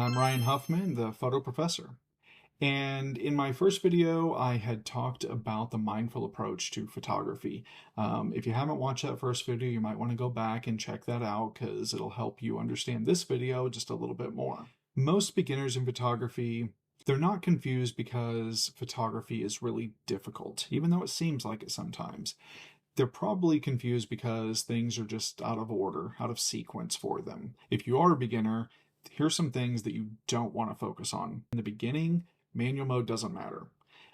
I'm Ryan Huffman, the photo professor. And in my first video, I had talked about the mindful approach to photography. If you haven't watched that first video, you might want to go back and check that out because it'll help you understand this video just a little bit more. Most beginners in photography, they're not confused because photography is really difficult, even though it seems like it sometimes. They're probably confused because things are just out of order, out of sequence for them. If you are a beginner, here's some things that you don't want to focus on. In the beginning, manual mode doesn't matter.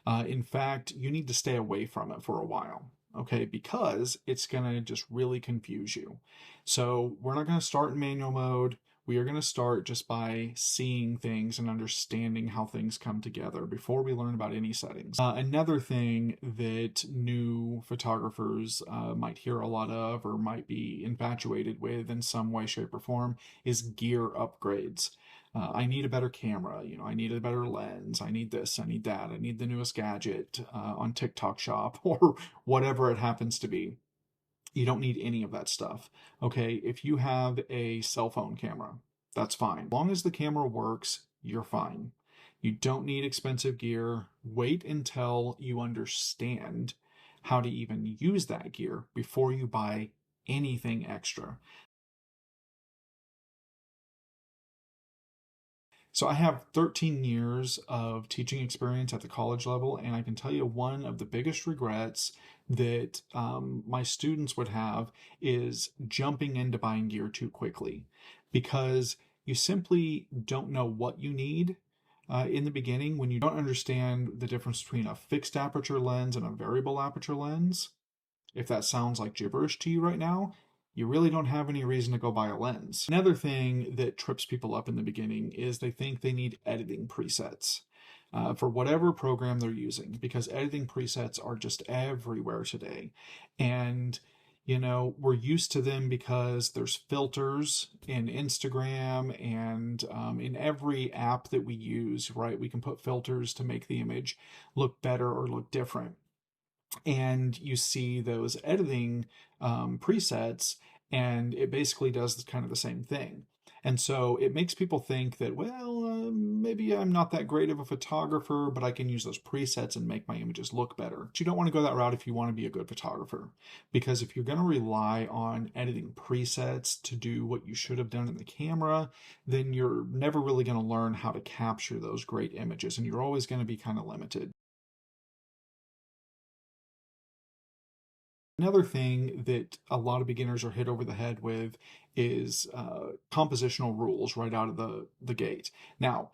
In fact, you need to stay away from it for a while, okay? Because it's going to just really confuse you. So we're not going to start in manual mode. We are going to start just by seeing things and understanding how things come together before we learn about any settings. Another thing that new photographers might hear a lot of or might be infatuated with in some way, shape, or form is gear upgrades. I need a better camera, I need a better lens, I need this, I need that, I need the newest gadget on TikTok Shop or whatever it happens to be. You don't need any of that stuff. Okay, if you have a cell phone camera, that's fine. As long as the camera works, you're fine. You don't need expensive gear. Wait until you understand how to even use that gear before you buy anything extra. So I have 13 years of teaching experience at the college level, and I can tell you one of the biggest regrets that my students would have is jumping into buying gear too quickly, because you simply don't know what you need in the beginning. When you don't understand the difference between a fixed aperture lens and a variable aperture lens, if that sounds like gibberish to you right now, you really don't have any reason to go buy a lens. Another thing that trips people up in the beginning is they think they need editing presets for whatever program they're using, because editing presets are just everywhere today. And we're used to them because there's filters in Instagram and in every app that we use, right? We can put filters to make the image look better or look different. And you see those editing presets, and it basically does kind of the same thing. And so it makes people think that, well, maybe I'm not that great of a photographer, but I can use those presets and make my images look better. But you don't want to go that route if you want to be a good photographer, because if you're going to rely on editing presets to do what you should have done in the camera, then you're never really going to learn how to capture those great images, and you're always going to be kind of limited. Another thing that a lot of beginners are hit over the head with is compositional rules right out of the gate. Now,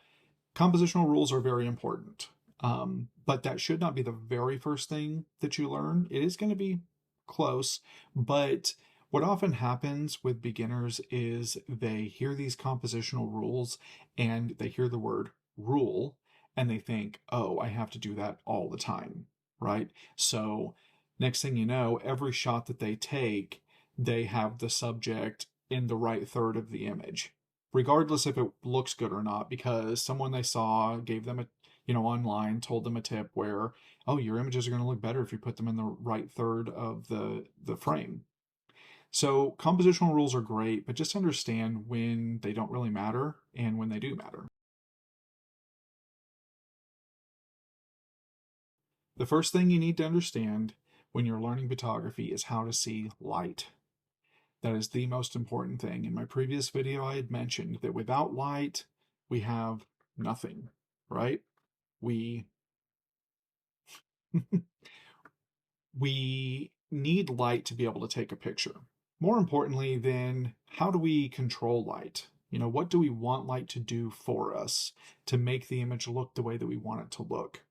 compositional rules are very important, but that should not be the very first thing that you learn. It is going to be close, but what often happens with beginners is they hear these compositional rules and they hear the word rule and they think, oh, I have to do that all the time, right? So next thing you know, every shot that they take, they have the subject in the right third of the image, regardless if it looks good or not, because someone they saw gave them online told them a tip where, oh, your images are going to look better if you put them in the right third of the frame. So compositional rules are great, but just understand when they don't really matter and when they do matter. The first thing you need to understand when you're learning photography is how to see light. That is the most important thing. In my previous video, I had mentioned that without light, we have nothing, right? We need light to be able to take a picture. More importantly, then, how do we control light? What do we want light to do for us to make the image look the way that we want it to look?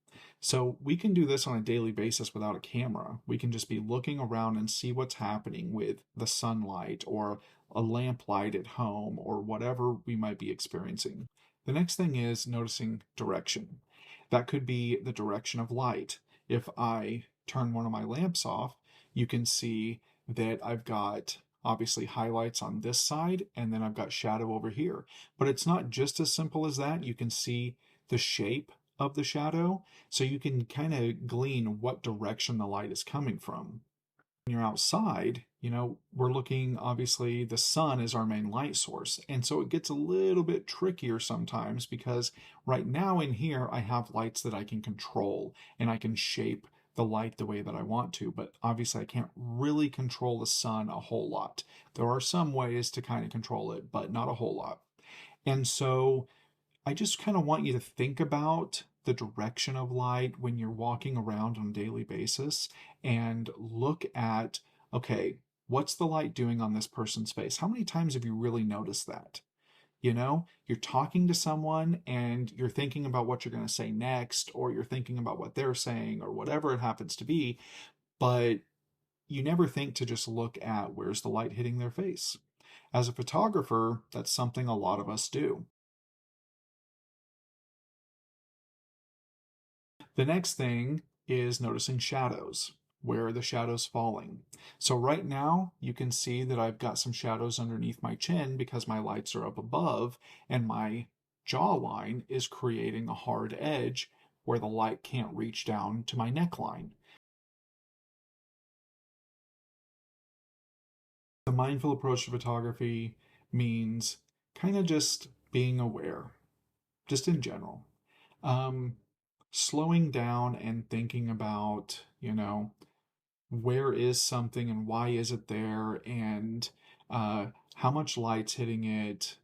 So we can do this on a daily basis without a camera. We can just be looking around and see what's happening with the sunlight or a lamp light at home or whatever we might be experiencing. The next thing is noticing direction. That could be the direction of light. If I turn one of my lamps off, you can see that I've got obviously highlights on this side and then I've got shadow over here. But it's not just as simple as that. You can see the shape of the shadow, so you can kind of glean what direction the light is coming from. When you're outside, we're looking, obviously, the sun is our main light source. And so it gets a little bit trickier sometimes because right now in here, I have lights that I can control and I can shape the light the way that I want to. But obviously, I can't really control the sun a whole lot. There are some ways to kind of control it, but not a whole lot. And so I just kind of want you to think about the direction of light when you're walking around on a daily basis and look at, okay, what's the light doing on this person's face? How many times have you really noticed that? You're talking to someone and you're thinking about what you're going to say next, or you're thinking about what they're saying, or whatever it happens to be, but you never think to just look at where's the light hitting their face. As a photographer, that's something a lot of us do. The next thing is noticing shadows. Where are the shadows falling? So right now you can see that I've got some shadows underneath my chin because my lights are up above and my jawline is creating a hard edge where the light can't reach down to my neckline. The mindful approach to photography means kind of just being aware, just in general. Um, Slowing down and thinking about, where is something and why is it there, and how much light's hitting it.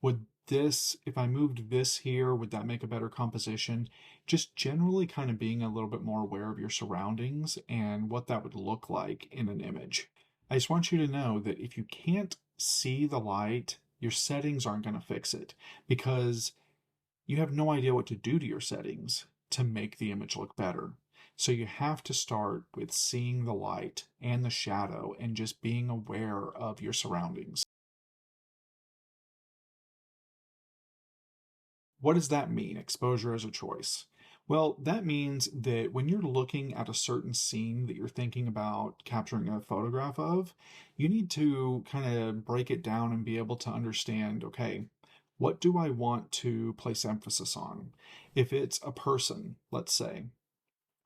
Would this, if I moved this here, would that make a better composition? Just generally kind of being a little bit more aware of your surroundings and what that would look like in an image. I just want you to know that if you can't see the light, your settings aren't going to fix it, because you have no idea what to do to your settings to make the image look better. So you have to start with seeing the light and the shadow and just being aware of your surroundings. What does that mean, exposure as a choice? Well, that means that when you're looking at a certain scene that you're thinking about capturing a photograph of, you need to kind of break it down and be able to understand, okay, what do I want to place emphasis on? If it's a person, let's say,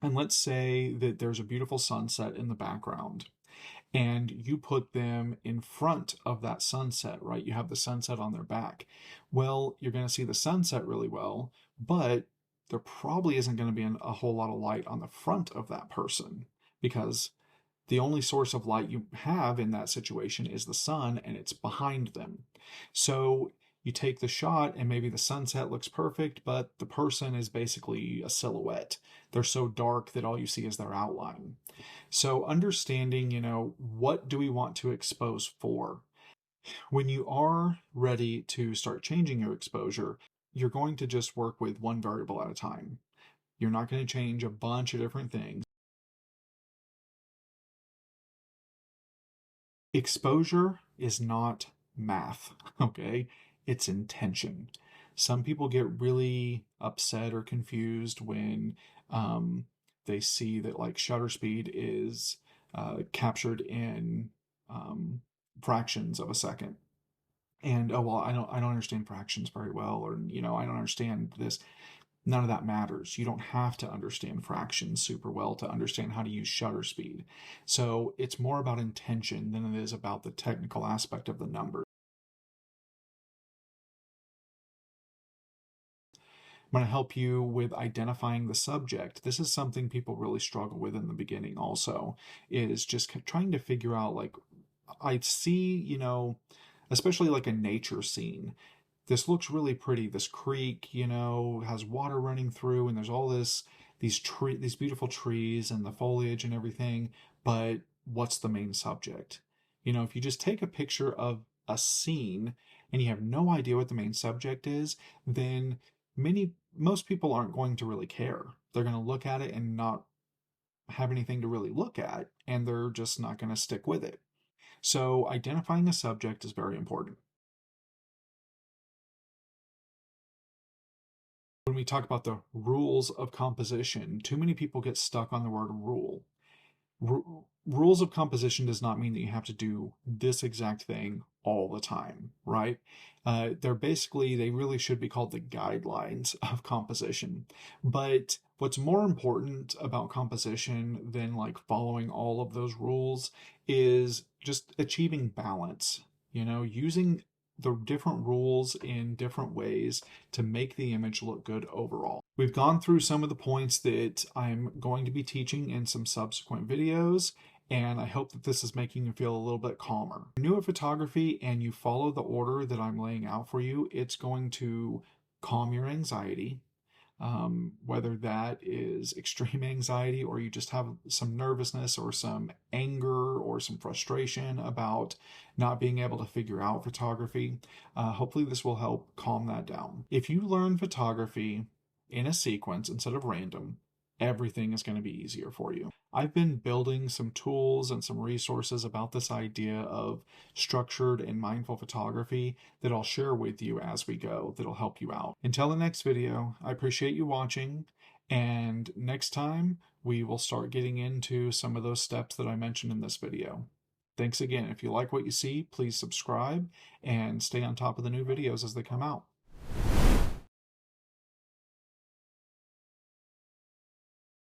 and let's say that there's a beautiful sunset in the background, and you put them in front of that sunset, right? You have the sunset on their back. Well, you're going to see the sunset really well, but there probably isn't going to be a whole lot of light on the front of that person because the only source of light you have in that situation is the sun and it's behind them. So you take the shot and maybe the sunset looks perfect, but the person is basically a silhouette. They're so dark that all you see is their outline. So understanding, what do we want to expose for? When you are ready to start changing your exposure, you're going to just work with one variable at a time. You're not going to change a bunch of different things. Exposure is not math, okay? It's intention. Some people get really upset or confused when um, they see that like shutter speed is captured in um, fractions of a second. And oh well, I don't understand fractions very well, or I don't understand this. None of that matters. You don't have to understand fractions super well to understand how to use shutter speed. So it's more about intention than it is about the technical aspect of the numbers. I'm going to help you with identifying the subject. This is something people really struggle with in the beginning also, is just trying to figure out, like, I see, especially like a nature scene. This looks really pretty. This creek, has water running through, and there's all these beautiful trees and the foliage and everything. But what's the main subject? If you just take a picture of a scene and you have no idea what the main subject is, then most people aren't going to really care. They're going to look at it and not have anything to really look at, and they're just not going to stick with it. So identifying a subject is very important. When we talk about the rules of composition, too many people get stuck on the word rule. Rules of composition does not mean that you have to do this exact thing all the time, right? They really should be called the guidelines of composition. But what's more important about composition than like following all of those rules is just achieving balance, using the different rules in different ways to make the image look good overall. We've gone through some of the points that I'm going to be teaching in some subsequent videos, and I hope that this is making you feel a little bit calmer. If you're new at photography and you follow the order that I'm laying out for you, it's going to calm your anxiety. Whether that is extreme anxiety or you just have some nervousness or some anger or some frustration about not being able to figure out photography, hopefully this will help calm that down. If you learn photography in a sequence instead of random, everything is going to be easier for you. I've been building some tools and some resources about this idea of structured and mindful photography that I'll share with you as we go that'll help you out. Until the next video, I appreciate you watching, and next time we will start getting into some of those steps that I mentioned in this video. Thanks again. If you like what you see, please subscribe and stay on top of the new videos as they come out.